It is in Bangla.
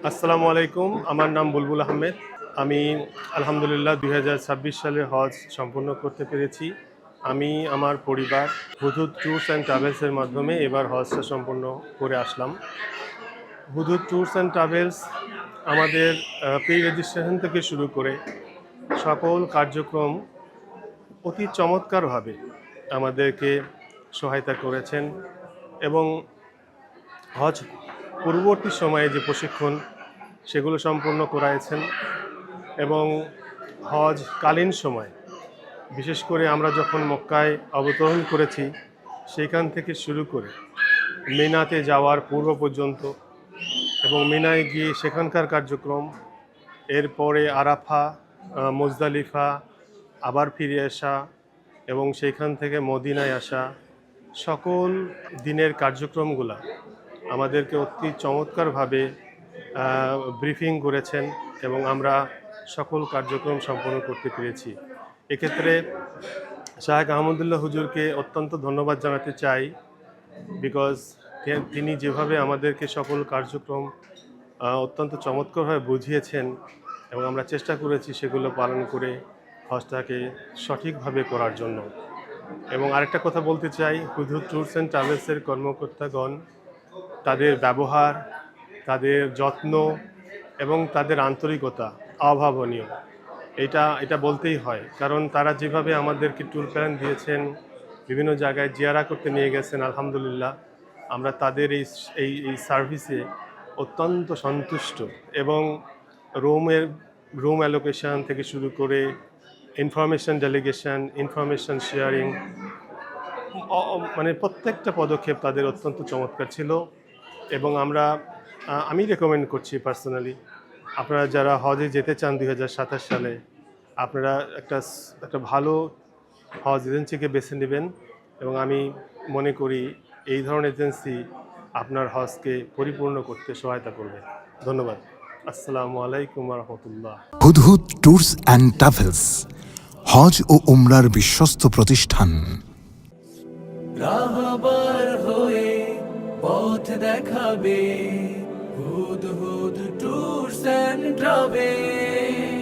আসসালামু আলাইকুম। আমার নাম বুলবুল আহমেদ। আমি আলহামদুলিল্লাহ 2026 সালে হজ সম্পূর্ণ করতে পেরেছি। আমি আমার পরিবার হুদহুদ ট্যুরস অ্যান্ড ট্রাভেলসের মাধ্যমে এবার হজটা সম্পূর্ণ করে আসলাম। হুদহুদ ট্যুরস অ্যান্ড ট্রাভেলস আমাদের প্রি রেজিস্ট্রেশন থেকে শুরু করে সকল কার্যক্রম অতি চমৎকারভাবে আমাদেরকে সহায়তা করেছেন এবং হজ পূর্ববর্তী সময়ে যে প্রশিক্ষণ সেগুলো সম্পূর্ণ করাইছেন এবং হজকালীন সময় বিশেষ করে আমরা যখন মক্কায় অবতরণ করেছি সেইখান থেকে শুরু করে মিনাতে যাওয়ার পূর্ব পর্যন্ত এবং মিনায় গিয়ে সেখানকার কার্যক্রম, এরপরে আরাফা, মুজদালিফা, আবার ফিরে আসা এবং সেইখান থেকে মদিনায় আসা, সকল দিনের কার্যক্রমগুলো আমাদেরকে অতি চমৎকারভাবে ব্রিফিং করেছেন এবং আমরা সকল কার্যক্রম সম্পন্ন করতে পেরেছি। এক্ষেত্রে শাহেখ আহমদুল্লাহ হুজুরকে অত্যন্ত ধন্যবাদ জানাতে চাই, বিকজ তিনি যেভাবে আমাদেরকে সকল কার্যক্রম অত্যন্ত চমৎকারভাবে বুঝিয়েছেন এবং আমরা চেষ্টা করেছি সেগুলো পালন করে হজটাকে সঠিকভাবে করার জন্য। এবং আরেকটা কথা বলতে চাই, হুদহুদ ট্যুরস অ্যান্ড ট্রাভেলসের কর্মকর্তাগণ, তাদের ব্যবহার, তাদের যত্ন এবং তাদের আন্তরিকতা অভাবনীয়। এটা বলতেই হয়, কারণ তারা যেভাবে আমাদেরকে ট্যুর প্ল্যান দিয়েছেন, বিভিন্ন জায়গায় জিয়ারা করতে নিয়ে গেছেন, আলহামদুলিল্লাহ আমরা তাদের এই সার্ভিসে অত্যন্ত সন্তুষ্ট এবং রুম অ্যালোকেশন থেকে শুরু করে ইনফরমেশন ডেলিগেশন, ইনফরমেশন শেয়ারিং, মানে প্রত্যেকটা পদক্ষেপ তাদের অত্যন্ত চমৎকার ছিল। এবং আমি রেকমেন্ড করছি পার্সোনালি, আপনারা যারা হজে যেতে চান 2027 সালে, আপনারা একটা ভালো হজ এজেন্সিকে বেছে নেবেন এবং আমি মনে করি এই ধরনের এজেন্সি আপনার হজকে পরিপূর্ণ করতে সহায়তা করবে। ধন্যবাদ। আসসালামু আলাইকুম ওয়া রাহমাতুল্লাহ। হুদহুদ ট্যুরস অ্যান্ড ট্রাভেলস, হজ ও উমরার বিশ্বস্ত প্রতিষ্ঠান। রাহবার হয়ে পথ দেখাবে হুদহুদ ট্যুরস অ্যান্ড ট্রাভেলস।